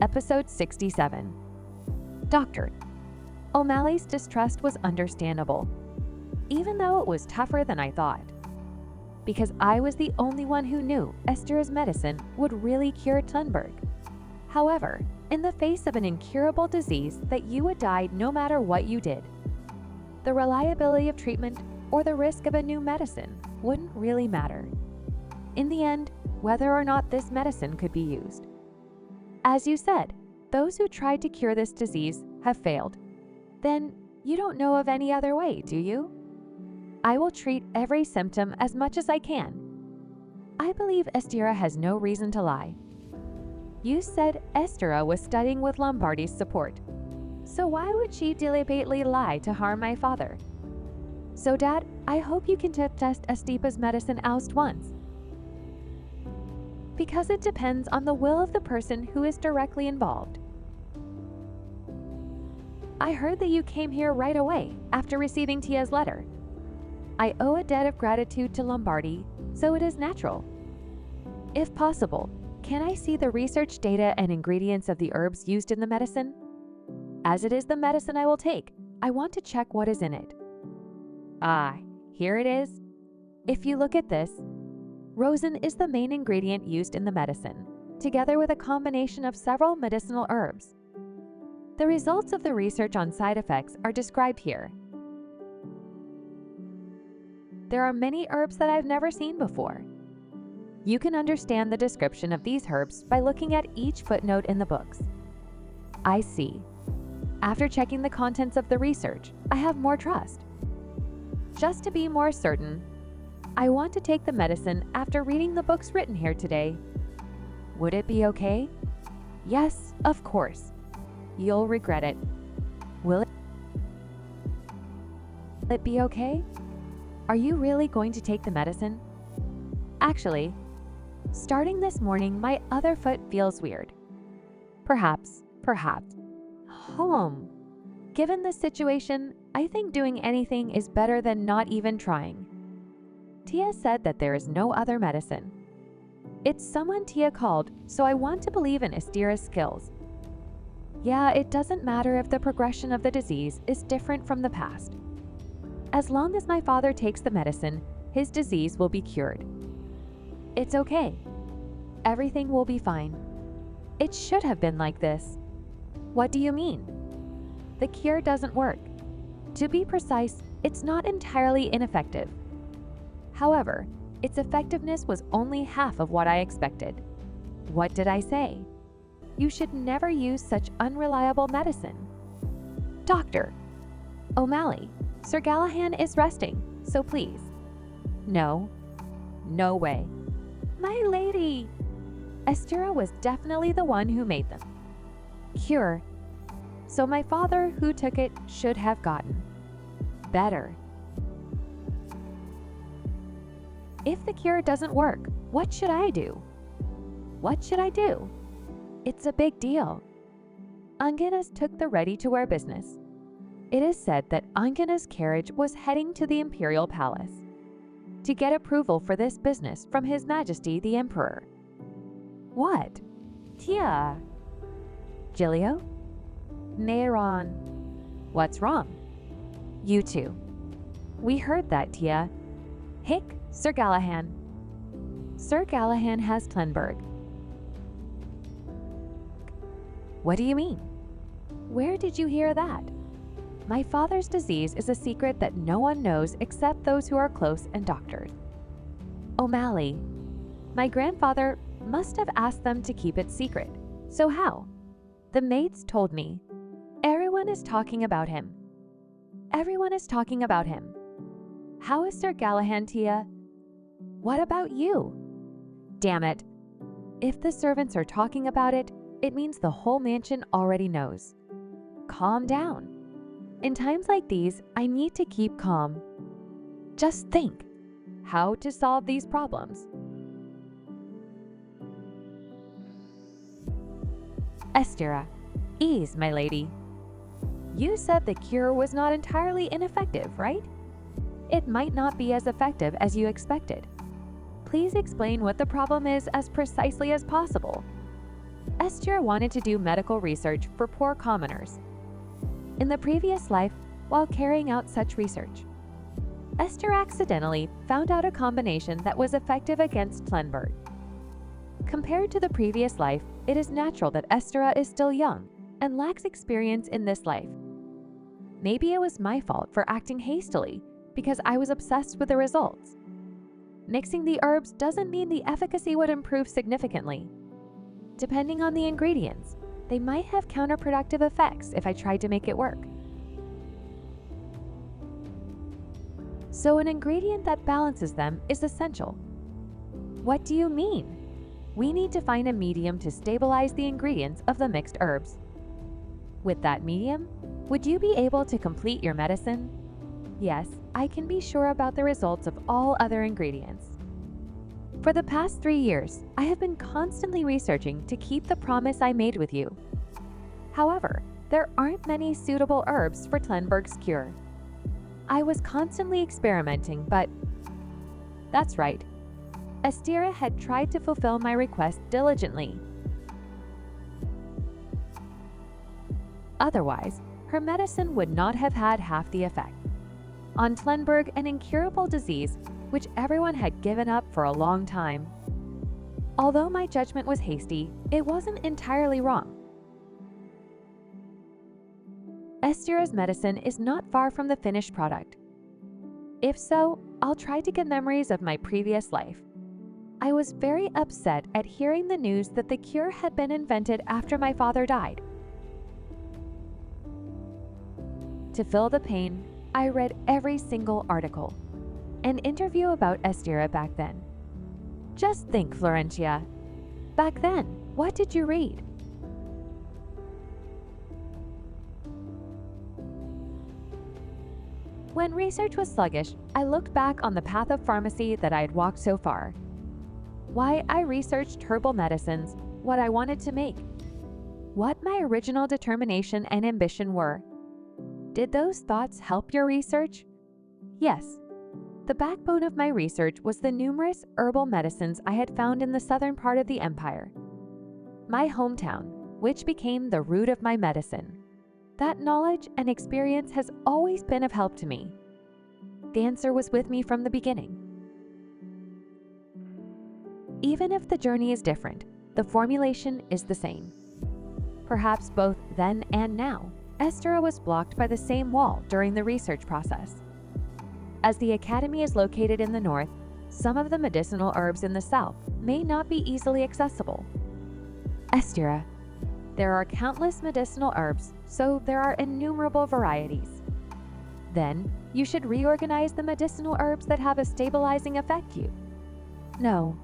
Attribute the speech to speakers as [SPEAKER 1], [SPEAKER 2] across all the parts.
[SPEAKER 1] Episode 67. Doctor. O'Malley's distrust was understandable, even though it was tougher than I thought. Because I was the only one who knew Esther's medicine would really cure Thunberg. However, in the face of an incurable disease that you would die no matter what you did, the reliability of treatment or the risk of a new medicine wouldn't really matter. In the end, whether or not this medicine could be used. As you said, those who tried to cure this disease have failed. Then you don't know of any other way, do you? I will treat every symptom as much as I can. I believe Estera has no reason to lie. You said Estera was studying with Lombardi's support. So why would she deliberately lie to harm my father? So Dad, I hope you can test Estepa's medicine oust once. Because it depends on the will of the person who is directly involved. I heard that you came here right away after receiving Tia's letter. I owe a debt of gratitude to Lombardi, so it is natural. If possible, can I see the research data and ingredients of the herbs used in the medicine? As it is the medicine I will take, I want to check what is in it. Ah, here it is. If you look at this, rosin is the main ingredient used in the medicine, together with a combination of several medicinal herbs. The results of the research on side effects are described here. There are many herbs that I've never seen before. You can understand the description of these herbs by looking at each footnote in the books. I see. After checking the contents of the research, I have more trust. Just to be more certain, I want to take the medicine after reading the books written here today. Would it be okay? Yes, of course. You'll regret it. Will it be okay? Are you really going to take the medicine? Actually, starting this morning, my other foot feels weird. Perhaps. Given this situation, I think doing anything is better than not even trying. Tia said that there is no other medicine. It's someone Tia called, so I want to believe in Estera's skills. Yeah, it doesn't matter if the progression of the disease is different from the past. As long as my father takes the medicine, his disease will be cured. It's okay. Everything will be fine. It should have been like this. What do you mean? The cure doesn't work. To be precise, it's not entirely ineffective. However, its effectiveness was only half of what I expected. What did I say? You should never use such unreliable medicine. Doctor. O'Malley, Sir Galahad is resting, so please. No way. My lady! Estera was definitely the one who made them. Cure. So my father, who took it, should have gotten better. If the cure doesn't work, what should I do? It's a big deal. Angana's took the ready-to-wear business. It is said that Angana's carriage was heading to the Imperial Palace to get approval for this business from His Majesty the Emperor. What? Tia. Gilio? Neyron. What's wrong? You two. We heard that, Tia. Hick, Sir Galahad. Sir Galahad has Thunberg. What do you mean? Where did you hear that? My father's disease is a secret that no one knows except those who are close and doctors. O'Malley. My grandfather must have asked them to keep it secret. So how? The maids told me. Everyone is talking about him. How is Sir Galahad, Tia? What about you? Damn it. If the servants are talking about it, it means the whole mansion already knows. Calm down. In times like these, I need to keep calm. Just think how to solve these problems. Estera. Ease, my lady. You said the cure was not entirely ineffective, right? It might not be as effective as you expected. Please explain what the problem is as precisely as possible. Esther wanted to do medical research for poor commoners. In the previous life, while carrying out such research, Esther accidentally found out a combination that was effective against Plenberg. Compared to the previous life, it is natural that Esther is still young and lacks experience in this life. Maybe it was my fault for acting hastily because I was obsessed with the results. Mixing the herbs doesn't mean the efficacy would improve significantly. Depending on the ingredients, they might have counterproductive effects if I tried to make it work. So an ingredient that balances them is essential. What do you mean? We need to find a medium to stabilize the ingredients of the mixed herbs. With that medium, would you be able to complete your medicine? Yes, I can be sure about the results of all other ingredients. For the past 3 years, I have been constantly researching to keep the promise I made with you. However, there aren't many suitable herbs for Plenberg's cure. I was constantly experimenting, but that's right. Estira had tried to fulfill my request diligently. Otherwise, her medicine would not have had half the effect. On Plenberg, an incurable disease which everyone had given up for a long time. Although my judgment was hasty, it wasn't entirely wrong. Estira's medicine is not far from the finished product. If so, I'll try to get memories of my previous life. I was very upset at hearing the news that the cure had been invented after my father died. To fill the pain, I read every single article. An interview about Estira back then. Just think, Florentia. Back then, what did you read? When research was sluggish, I looked back on the path of pharmacy that I had walked so far. Why I researched herbal medicines, what I wanted to make, what my original determination and ambition were. Did those thoughts help your research? Yes. The backbone of my research was the numerous herbal medicines I had found in the southern part of the empire. My hometown, which became the root of my medicine. That knowledge and experience has always been of help to me. The answer was with me from the beginning. Even if the journey is different, the formulation is the same. Perhaps both then and now, Estera was blocked by the same wall during the research process. As the academy is located in the north, some of the medicinal herbs in the south may not be easily accessible. Estera, there are countless medicinal herbs, so there are innumerable varieties. Then, you should reorganize the medicinal herbs that have a stabilizing effect you. No.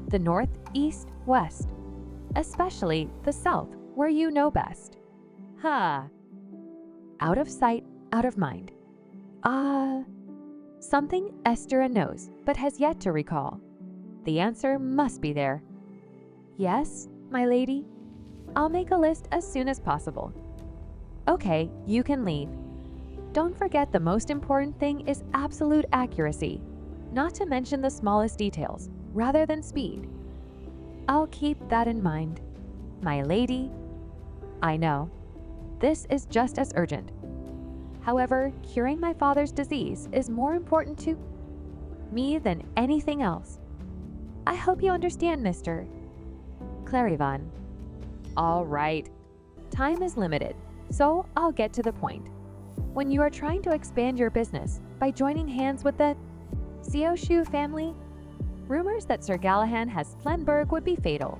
[SPEAKER 1] The north, east, west. Especially the south, where you know best. Ha! Out of sight, out of mind. Something Estera knows, but has yet to recall. The answer must be there. Yes, my lady? I'll make a list as soon as possible. Okay, you can leave. Don't forget the most important thing is absolute accuracy, not to mention the smallest details, rather than speed. I'll keep that in mind. My lady, I know. This is just as urgent. However, curing my father's disease is more important to me than anything else. I hope you understand, Mr. Clarivan. All right. Time is limited, so I'll get to the point. When you are trying to expand your business by joining hands with the Seoshu family, rumors that Sir Galahad has Plenberg would be fatal.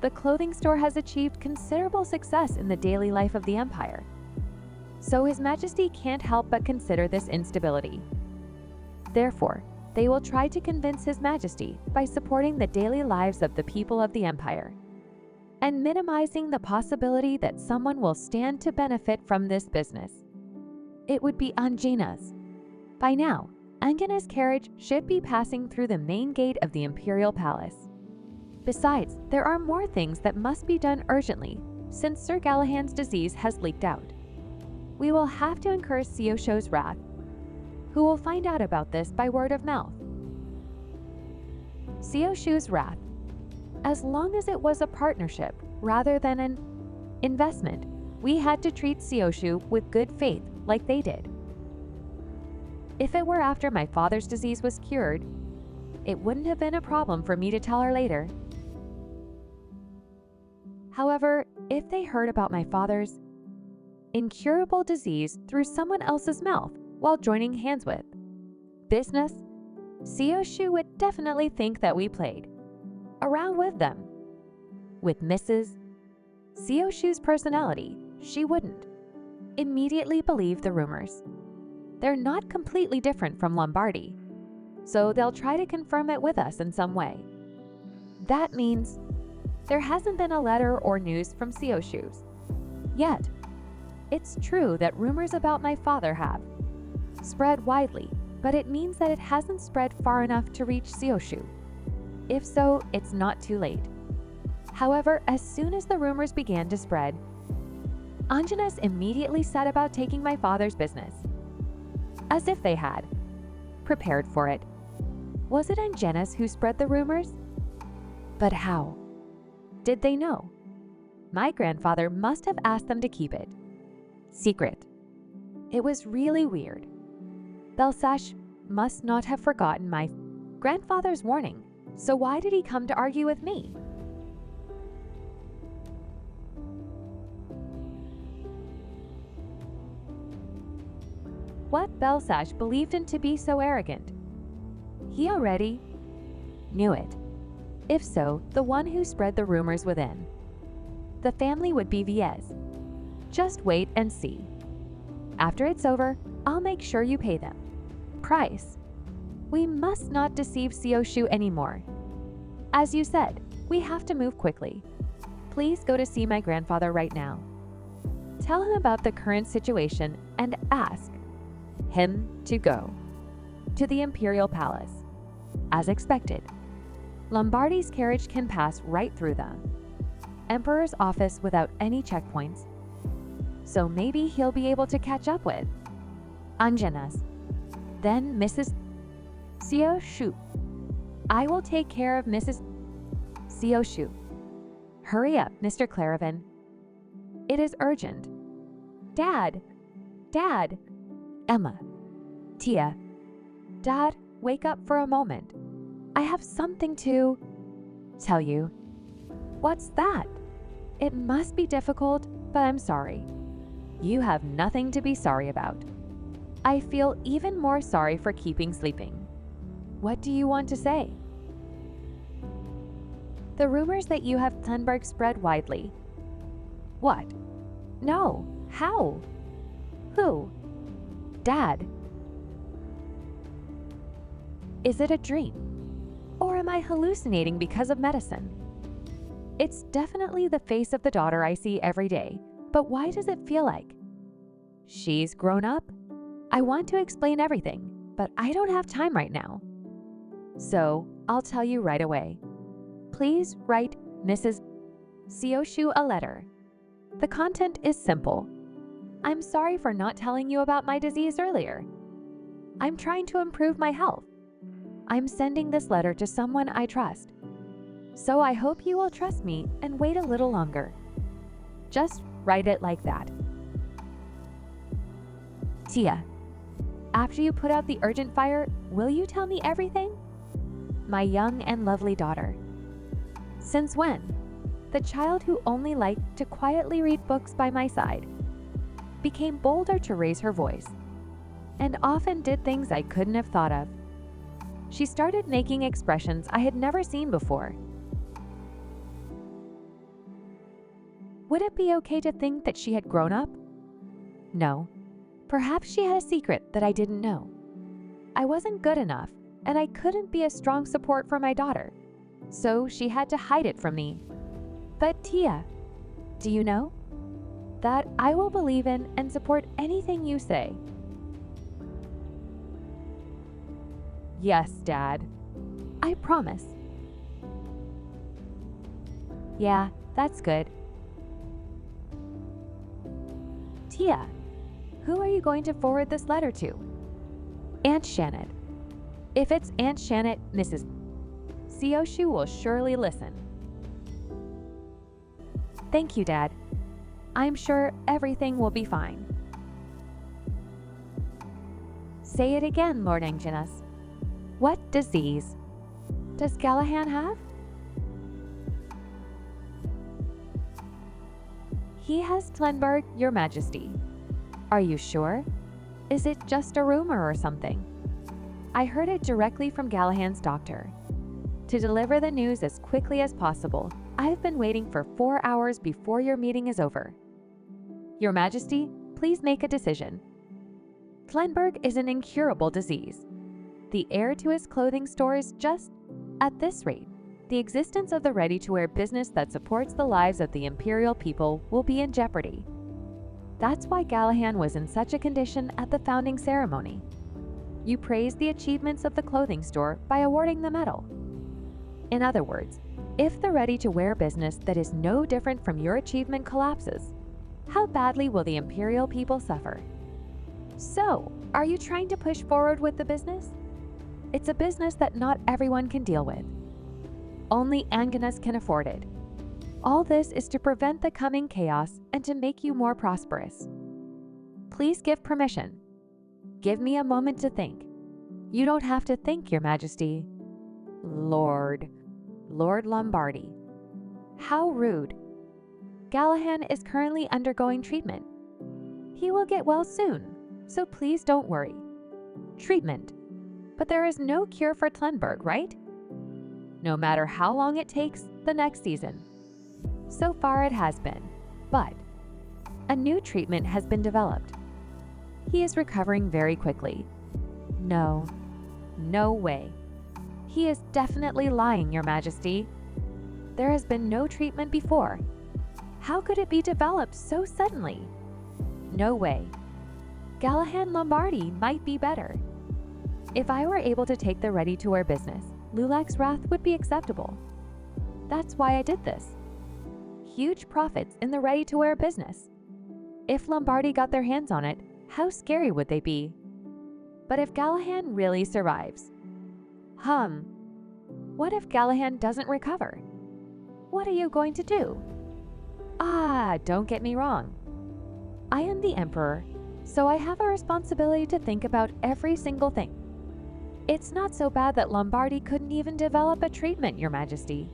[SPEAKER 1] The clothing store has achieved considerable success in the daily life of the empire, so His Majesty can't help but consider this instability. Therefore, they will try to convince His Majesty by supporting the daily lives of the people of the empire, and minimizing the possibility that someone will stand to benefit from this business. It would be Anjina's. By now, Anjina's carriage should be passing through the main gate of the Imperial Palace. Besides, there are more things that must be done urgently, since Sir Galahad's disease has leaked out. We will have to incur Seosho's wrath, who will find out about this by word of mouth. Shu's wrath. As long as it was a partnership rather than an investment, we had to treat Shu with good faith like they did. If it were after my father's disease was cured, it wouldn't have been a problem for me to tell her later. However, if they heard about my father's incurable disease through someone else's mouth while joining hands with business, Shu would definitely think that we played around with them. With Mrs. Shu's personality, she wouldn't immediately believe the rumors. They're not completely different from Lombardi, so they'll try to confirm it with us in some way. That means there hasn't been a letter or news from Shu's yet. It's true that rumors about my father have spread widely, but it means that it hasn't spread far enough to reach Shu. If so, it's not too late. However, as soon as the rumors began to spread, Anjanas immediately set about taking my father's business, as if they had prepared for it. Was it Anjanas who spread the rumors? But how? Did they know? My grandfather must have asked them to keep it secret. It was really weird. Belsash must not have forgotten my grandfather's warning, so why did he come to argue with me? What Belsash believed in to be so arrogant? He already knew it. If so, the one who spread the rumors within the family would be Viez. Just wait and see. After it's over, I'll make sure you pay them. Price. We must not deceive Shu anymore. As you said, we have to move quickly. Please go to see my grandfather right now. Tell him about the current situation and ask him to go to the Imperial Palace. As expected, Lombardi's carriage can pass right through the Emperor's office without any checkpoints, so maybe he'll be able to catch up with Anjanas. Then Mrs. Shu. I will take care of Mrs. Shu. Hurry up, Mr. Claravan. It is urgent. Dad! Dad! Emma. Tia. Dad, wake up for a moment. I have something to tell you. What's that? It must be difficult, but I'm sorry. You have nothing to be sorry about. I feel even more sorry for keeping sleeping. What do you want to say? The rumors that you have Thunberg spread widely. What? No. How? Who? Dad. Is it a dream? Or am I hallucinating because of medicine? It's definitely the face of the daughter I see every day, but why does it feel like she's grown up? I want to explain everything, but I don't have time right now. So, I'll tell you right away. Please write Mrs. Shu a letter. The content is simple. I'm sorry for not telling you about my disease earlier. I'm trying to improve my health. I'm sending this letter to someone I trust. So I hope you will trust me and wait a little longer. Just write it like that. Tia, after you put out the urgent fire, will you tell me everything? My young and lovely daughter. Since when? The child who only liked to quietly read books by my side became bolder to raise her voice, and often did things I couldn't have thought of. She started making expressions I had never seen before. Would it be okay to think that she had grown up? No. Perhaps she had a secret that I didn't know. I wasn't good enough, and I couldn't be a strong support for my daughter, so she had to hide it from me. But Tia, do you know that I will believe in and support anything you say? Yes, Dad. I promise. Yeah, that's good. Tia, who are you going to forward this letter to? Aunt Shannon. If it's Aunt Shannon, Mrs. Seoshu will surely listen. Thank you, Dad. I'm sure everything will be fine. Say it again, Lord Anginus. What disease does Gallahan have? He has Tlenberg, Your Majesty. Are you sure? Is it just a rumor or something? I heard it directly from Gallahan's doctor. To deliver the news as quickly as possible, I've been waiting for 4 hours before your meeting is over. Your Majesty, please make a decision. Tlenberg is an incurable disease. The heir to his clothing store is just, at this rate, the existence of the ready-to-wear business that supports the lives of the imperial people will be in jeopardy. That's why Gallahan was in such a condition at the founding ceremony. You praised the achievements of the clothing store by awarding the medal. In other words, if the ready-to-wear business that is no different from your achievement collapses, how badly will the imperial people suffer? So, are you trying to push forward with the business? It's a business that not everyone can deal with. Only Anginus can afford it. All this is to prevent the coming chaos and to make you more prosperous. Please give permission. Give me a moment to think. You don't have to think, Your Majesty. Lord Lombardi. How rude. Gallahan is currently undergoing treatment. He will get well soon, so please don't worry. Treatment. But there is no cure for Tlenberg, right? No matter how long it takes, the next season. So far it has been, but a new treatment has been developed. He is recovering very quickly. No way. He is definitely lying, Your Majesty. There has been no treatment before. How could it be developed so suddenly? No way. Gallahan Lombardi might be better. If I were able to take the ready-to-wear business, Lulak's wrath would be acceptable. That's why I did this. Huge profits in the ready-to-wear business. If Lombardi got their hands on it, how scary would they be? But if Gallahan really survives? What if Gallahan doesn't recover? What are you going to do? Don't get me wrong. I am the Emperor, so I have a responsibility to think about every single thing. It's not so bad that Lombardi couldn't even develop a treatment, Your Majesty.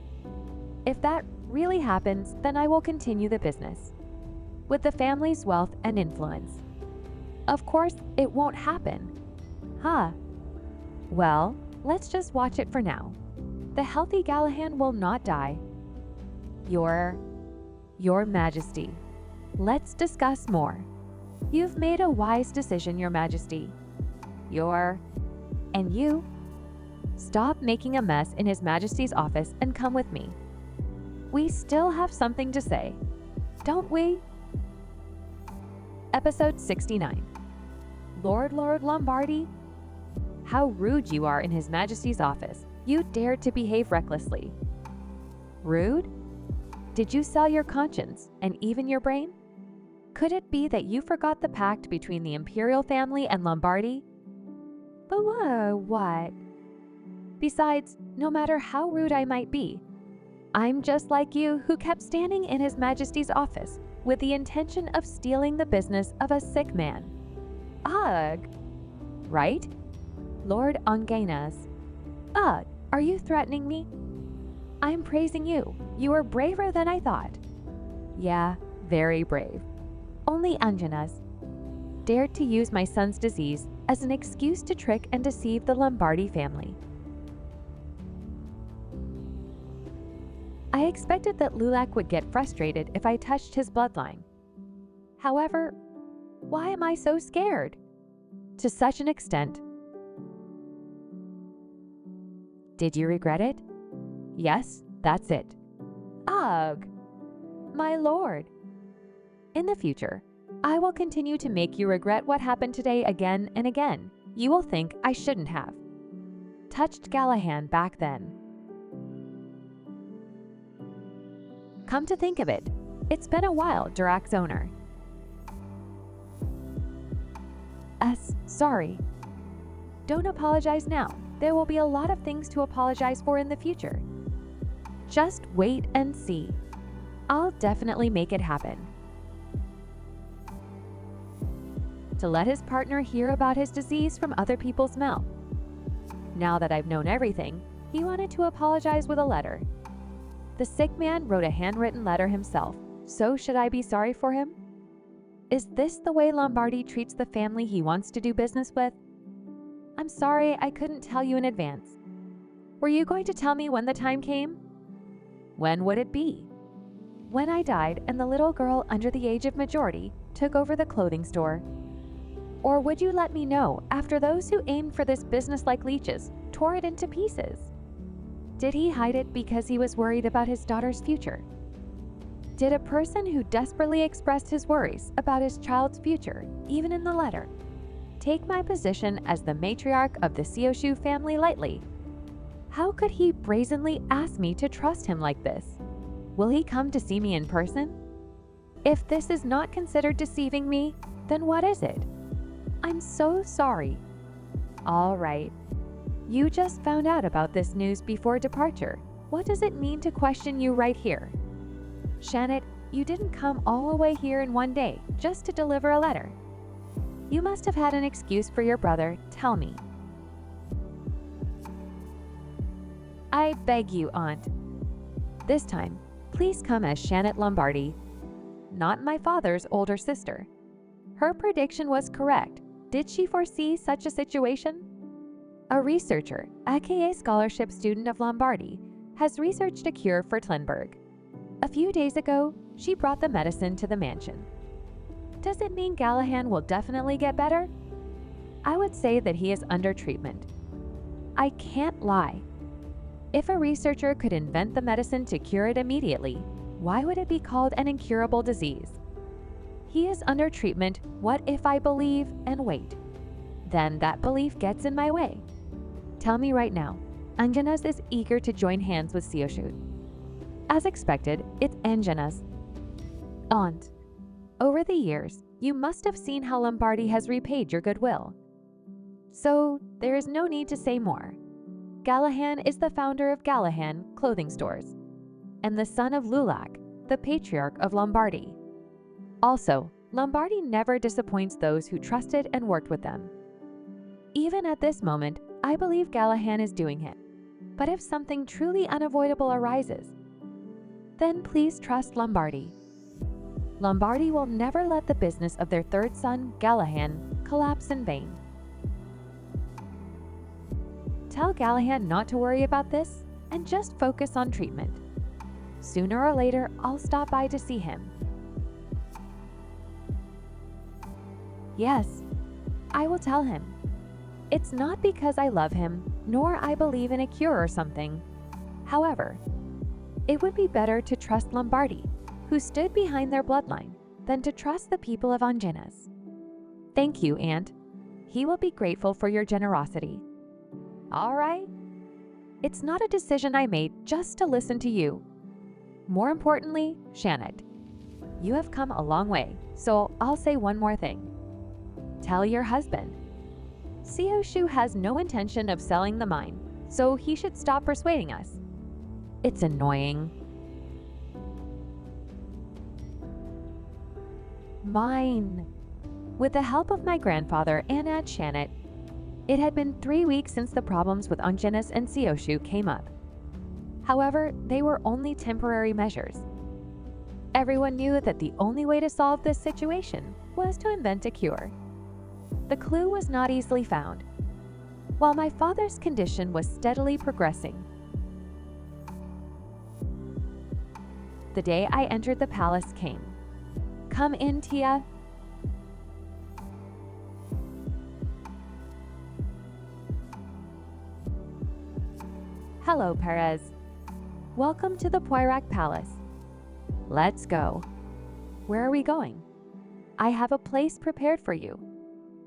[SPEAKER 1] If that really happens, then I will continue the business, with the family's wealth and influence. Of course, it won't happen. Well, let's just watch it for now. The healthy Gallahan will not die. Your Majesty, let's discuss more. You've made a wise decision, Your Majesty. And you? Stop making a mess in His Majesty's office and come with me. We still have something to say, don't we? Episode 69. Lord Lombardi? How rude you are in His Majesty's office. You dared to behave recklessly. Rude? Did you sell your conscience and even your brain? Could it be that you forgot the pact between the imperial family and Lombardi? But what? Besides, no matter how rude I might be, I'm just like you who kept standing in His Majesty's office with the intention of stealing the business of a sick man. Ugh! Right? Lord Anginus. Ugh, are you threatening me? I'm praising you. You are braver than I thought. Yeah, very brave. Only Anginus dared to use my son's disease as an excuse to trick and deceive the Lombardi family. I expected that Lulak would get frustrated if I touched his bloodline. However, why am I so scared? To such an extent. Did you regret it? Yes, that's it. Ugh! My lord. In the future, I will continue to make you regret what happened today again and again. You will think I shouldn't have touched Gallahan back then. Come to think of it, it's been a while, Durak's owner. Sorry. Don't apologize now. there will be a lot of things to apologize for in the future. Just wait and see. I'll definitely make it happen. To let his partner hear about his disease from other people's mouth. Now that I've known everything, he wanted to apologize with a letter. The sick man wrote a handwritten letter himself, so should I be sorry for him? Is this the way Lombardi treats the family he wants to do business with? I'm sorry I couldn't tell you in advance. Were you going to tell me when the time came? When would it be? When I died and the little girl under the age of majority took over the clothing store? Or would you let me know after those who aimed for this business like leeches tore it into pieces? Did he hide it because he was worried about his daughter's future? Did a person who desperately expressed his worries about his child's future, even in the letter, take my position as the matriarch of the Seoshu family lightly? How could he brazenly ask me to trust him like this? Will he come to see me in person? If this is not considered deceiving me, then what is it? I'm so sorry. All right. You just found out about this news before departure. What does it mean to question you right here? Shannon, you didn't come all the way here in one day just to deliver a letter. You must have had an excuse for your brother. Tell me. I beg you, Aunt. This time, please come as Shannon Lombardi, not my father's older sister. Her prediction was correct. Did she foresee such a situation? A researcher, aka scholarship student of Lombardi, has researched a cure for Tlenberg. A few days ago, she brought the medicine to the mansion. Does it mean Gallahan will definitely get better? I would say that he is under treatment. I can't lie. If a researcher could invent the medicine to cure it immediately, why would it be called an incurable disease? He is under treatment. What if I believe and wait? Then that belief gets in my way. Tell me right now, Anjanas is eager to join hands with Seoshu. As expected, it's Anjanas. Aunt, over the years, you must have seen how Lombardi has repaid your goodwill. So there is no need to say more. Gallahan is the founder of Gallahan clothing stores, and the son of Lulak, the patriarch of Lombardi. Also, Lombardi never disappoints those who trusted and worked with them. Even at this moment, I believe Gallahan is doing it. But if something truly unavoidable arises, then please trust Lombardi. Lombardi will never let the business of their third son, Gallahan, collapse in vain. Tell Gallahan not to worry about this and just focus on treatment. Sooner or later, I'll stop by to see him. Yes, I will tell him. It's not because I love him, nor I believe in a cure or something. However, it would be better to trust Lombardi, who stood behind their bloodline, than to trust the people of Anjanas. Thank you, Aunt. He will be grateful for your generosity. All right. It's not a decision I made just to listen to you. More importantly, Shannon, you have come a long way, so I'll say one more thing. Tell your husband. Seoshu has no intention of selling the mine, so he should stop persuading us. It's annoying. Mine. With the help of my grandfather and Aunt Shannon, it had been 3 weeks since the problems with Anjanas and Seoshu came up. However, they were only temporary measures. Everyone knew that the only way to solve this situation was to invent a cure. The clue was not easily found, while my father's condition was steadily progressing. The day I entered the palace came. Come in, Tia. Hello, Perez. Welcome to the Poirac Palace. Let's go. Where are we going? I have a place prepared for you.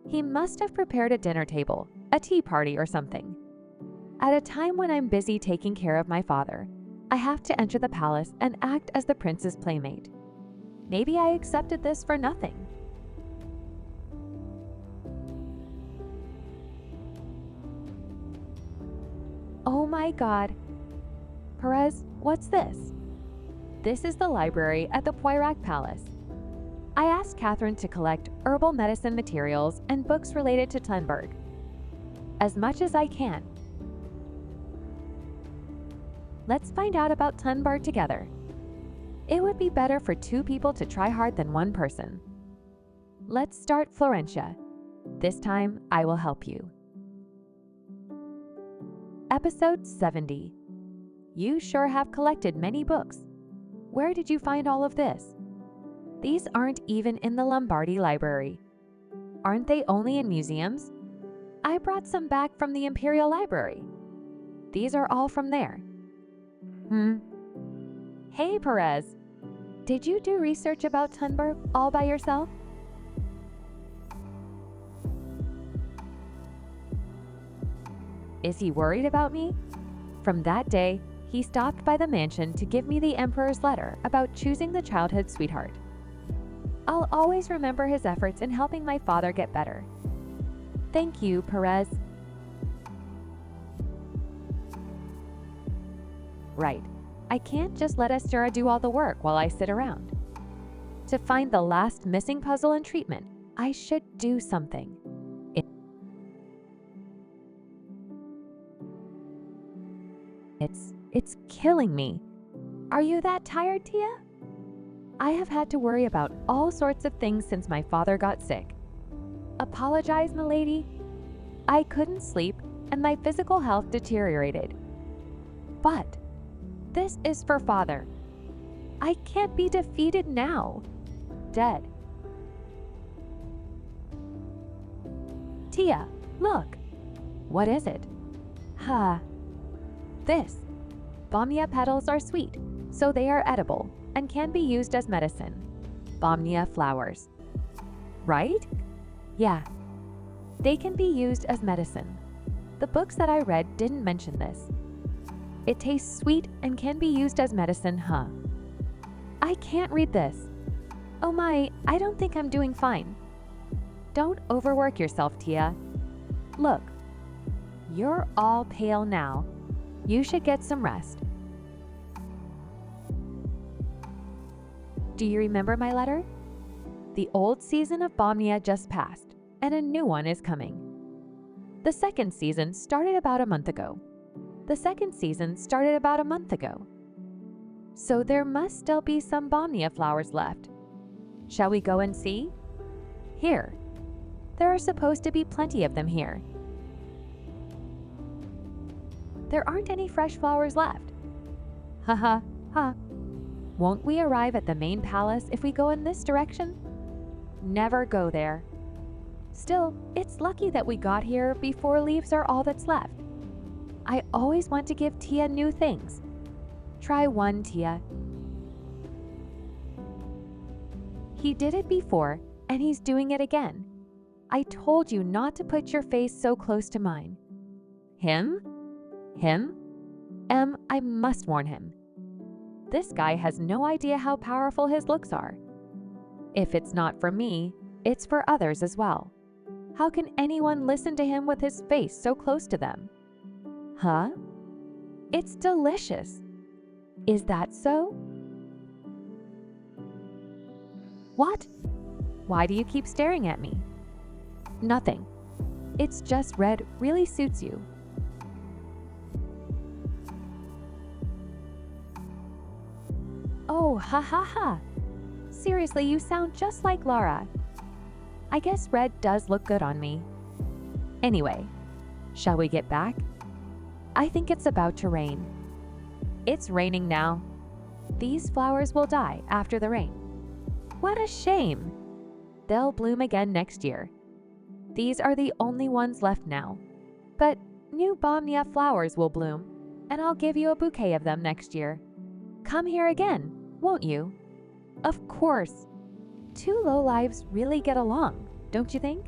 [SPEAKER 1] He must have prepared a dinner table, a tea party or something. At a time when I'm busy taking care of my father, I have to enter the palace and act as the prince's playmate. Maybe I accepted this for nothing. my god. Perez, what's this? This is the library at the Poirac Palace. I asked Catherine to collect herbal medicine materials and books related to Tenberg. As much as I can. Let's find out about Tenberg together. It would be better for 2 people to try hard than 1 person. Let's start Florentia. This time, I will help you. Episode 70. You sure have collected many books. Where did you find all of this? These aren't even in the Lombardi library. Aren't they only in museums? I brought some back from the Imperial Library. These are all from there. Hey, Perez. Did you do research about Tenberg all by yourself? Is he worried about me? From that day, he stopped by the mansion to give me the Emperor's letter about choosing the childhood sweetheart. I'll always remember his efforts in helping my father get better. Thank you, Perez. Right. I can't just let Estera do all the work while I sit around. To find the last missing puzzle and treatment, I should do something. It's killing me. Are you that tired, Tia? I have had to worry about all sorts of things since my father got sick. Apologize, milady. I couldn't sleep and my physical health deteriorated. But this is for father. I can't be defeated now. Dead. Tia, look. What is it? This. Bomnia petals are sweet, so they are edible and can be used as medicine. Bomnia flowers. Right? Yeah. They can be used as medicine. The books that I read didn't mention this. It tastes sweet and can be used as medicine, huh? I can't read this. Oh my, I don't think I'm doing fine. Don't overwork yourself, Tia. Look, you're all pale now. You should get some rest. Do you remember my letter? The old season of Bomnia just passed, and a new one is coming. The second season started about a month ago. So there must still be some Bomnia flowers left. Shall we go and see? Here. There are supposed to be plenty of them here. There aren't any fresh flowers left. Ha. Won't we arrive at the main palace if we go in this direction? Never go there. Still, it's lucky that we got here before leaves are all that's left. I always want to give Tia new things. Try one, Tia. He did it before, and he's doing it again. I told you not to put your face so close to mine. Him? I must warn him. This guy has no idea how powerful his looks are. If it's not for me, it's for others as well. How can anyone listen to him with his face so close to them? Huh? It's delicious. Is that so? What? Why do you keep staring at me? Nothing. It's just red really suits you. Oh, ha. Seriously, you sound just like Laura. I guess red does look good on me. Anyway, shall we get back? I think it's about to rain. It's raining now. These flowers will die after the rain. What a shame. They'll bloom again next year. These are the only ones left now. But new Bomnia flowers will bloom, and I'll give you a bouquet of them next year. Come here again, won't you? Of course. 2 lowlives really get along, don't you think?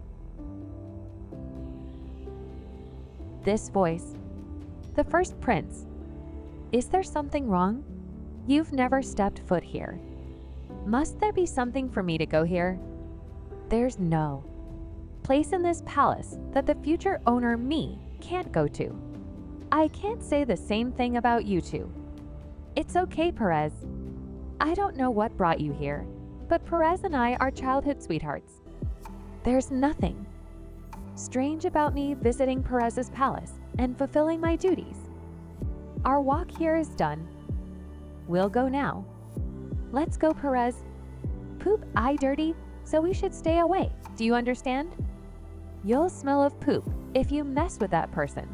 [SPEAKER 1] This voice. The first prince. Is there something wrong? You've never stepped foot here. Must there be something for me to go here? There's no place in this palace that the future owner, me, can't go to. I can't say the same thing about you two. It's okay, Perez. I don't know what brought you here, but Perez and I are childhood sweethearts. There's nothing strange about me visiting Perez's palace and fulfilling my duties. Our walk here is done. We'll go now. Let's go, Perez. Poop eye dirty, so we should stay away. Do you understand? You'll smell of poop if you mess with that person.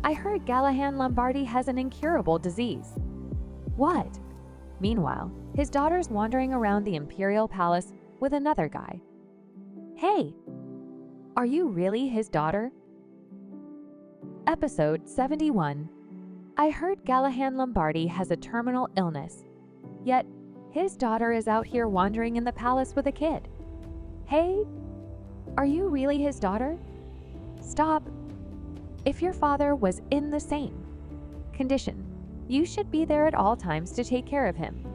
[SPEAKER 1] I heard Gallahan Lombardi has an incurable disease. What? Meanwhile, his daughter's wandering around the imperial palace with another guy. Hey, are you really his daughter? Episode 71. I heard Gallahan Lombardi has a terminal illness, yet his daughter is out here wandering in the palace with a kid. Hey, are you really his daughter? Stop. If your father was in the same condition, you should be there at all times to take care of him.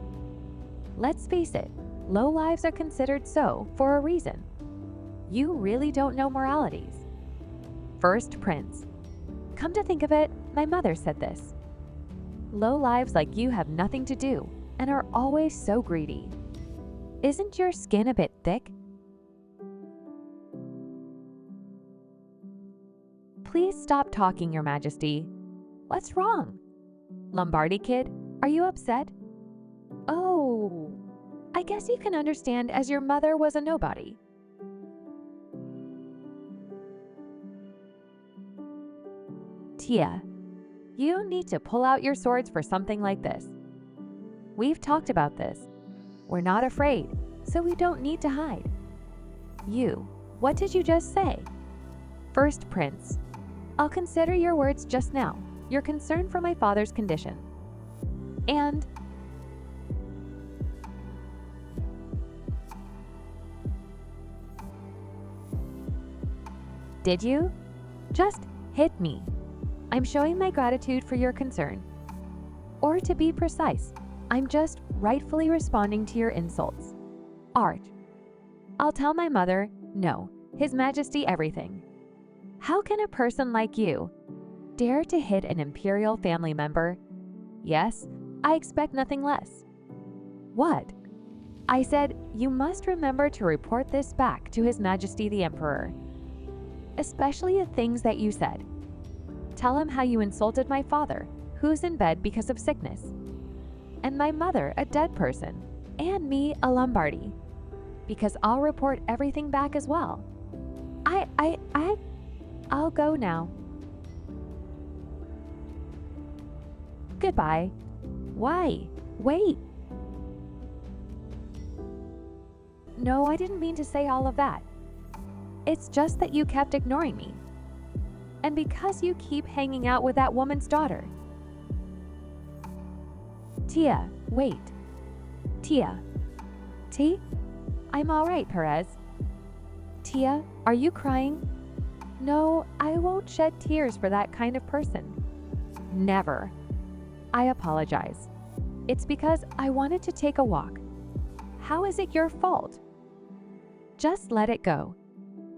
[SPEAKER 1] Let's face it, low lives are considered so for a reason. You really don't know moralities. First Prince. Come to think of it, my mother said this. Low lives like you have nothing to do and are always so greedy. Isn't your skin a bit thick? Please stop talking, Your Majesty. What's wrong? Lombardi kid, are you upset? Oh, I guess you can understand as your mother was a nobody. Tia, you need to pull out your swords for something like this. We've talked about this. We're not afraid, so we don't need to hide. You, what did you just say? First Prince, I'll consider your words just now. You're concerned for my father's condition. And did you? Just hit me. I'm showing my gratitude for your concern. Or to be precise, I'm just rightfully responding to your insults. Art. I'll tell my mother, no, His Majesty everything. How can a person like you dare to hit an imperial family member? Yes, I expect nothing less. What? I said, you must remember to report this back to His Majesty the Emperor. Especially the things that you said. Tell him how you insulted my father, who's in bed because of sickness, and my mother, a dead person, and me, a Lombardi, because I'll report everything back as well. I'll go now. Goodbye. Why? Wait. No, I didn't mean to say all of that. It's just that you kept ignoring me. And because you keep hanging out with that woman's daughter. Tia, wait. Tia. T? I'm all right, Perez. Tia, are you crying? No, I won't shed tears for that kind of person. Never. I apologize. It's because I wanted to take a walk. How is it your fault? Just let it go.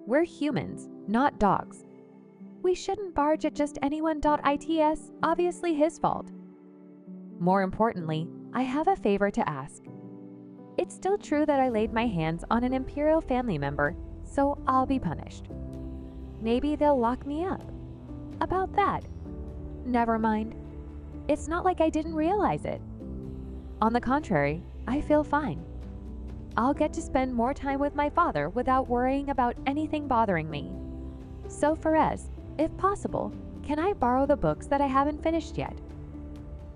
[SPEAKER 1] We're humans, not dogs. We shouldn't barge at just anyone.its, obviously his fault. More importantly, I have a favor to ask. It's still true that I laid my hands on an imperial family member, so I'll be punished. Maybe they'll lock me up. About that. Never mind. It's not like I didn't realize it. On the contrary, I feel fine. I'll get to spend more time with my father without worrying about anything bothering me. So Perez, if possible, can I borrow the books that I haven't finished yet?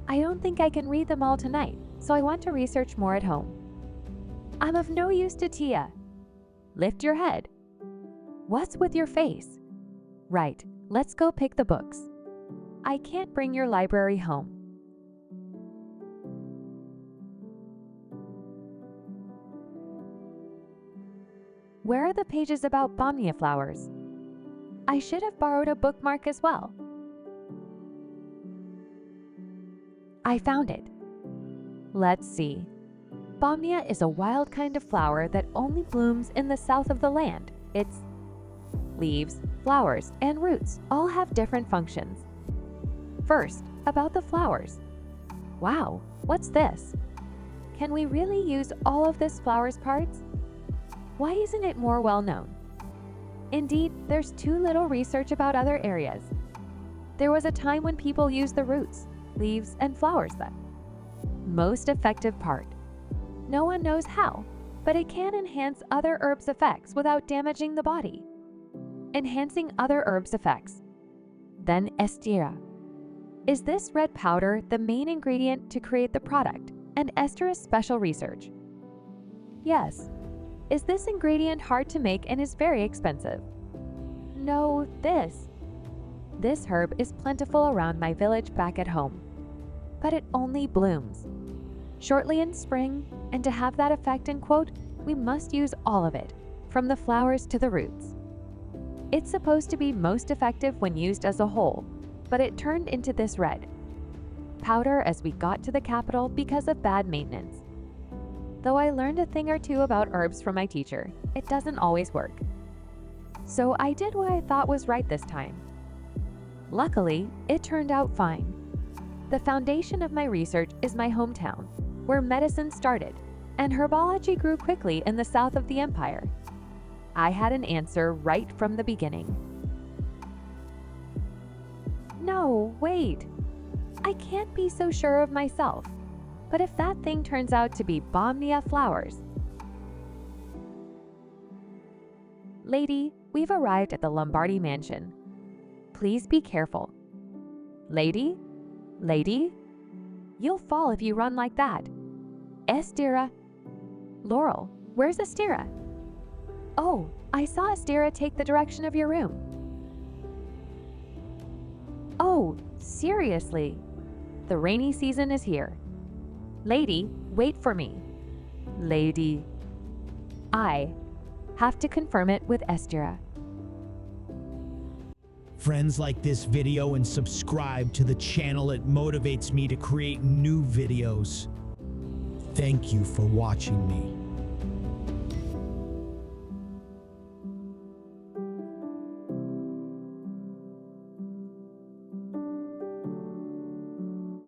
[SPEAKER 1] I don't think I can read them all tonight, so I want to research more at home. I'm of no use to Tia. Lift your head. What's with your face? Right, let's go pick the books. I can't bring your library home. Where are the pages about Bomnia flowers? I should have borrowed a bookmark as well. I found it. Let's see. Bomnia is a wild kind of flower that only blooms in the south of the land. It's... leaves, flowers, and roots all have different functions. First, about the flowers. Wow, what's this? Can we really use all of this flower's parts? Why isn't it more well known? Indeed, there's too little research about other areas. There was a time when people used the roots, leaves, and flowers then. Most effective part. No one knows how, but it can enhance other herbs' effects without damaging the body. Enhancing other herbs' effects. Then estera. Is this red powder the main ingredient to create the product, and estera's special research? Yes. Is this ingredient hard to make and is very expensive? No, this. This herb is plentiful around my village back at home, but it only blooms shortly in spring, and to have that effect in quote, we must use all of it, from the flowers to the roots. It's supposed to be most effective when used as a whole, but it turned into this red powder as we got to the capital because of bad maintenance. Though I learned a thing or two about herbs from my teacher, it doesn't always work. So I did what I thought was right this time. Luckily, it turned out fine. The foundation of my research is my hometown, where medicine started, and herbology grew quickly in the south of the empire. I had an answer right from the beginning. No, wait. I can't be so sure of myself. But if that thing turns out to be Bomnia flowers. Lady, we've arrived at the Lombardi mansion. Please be careful. Lady? Lady? You'll fall if you run like that. Estera. Laurel, where's Estera? Oh, I saw Estera take the direction of your room. Oh, seriously? The rainy season is here. Lady, wait for me. Lady. I have to confirm it with Estera.
[SPEAKER 2] Friends, like this video and subscribe to the channel. It motivates me to create new videos. Thank you for watching me.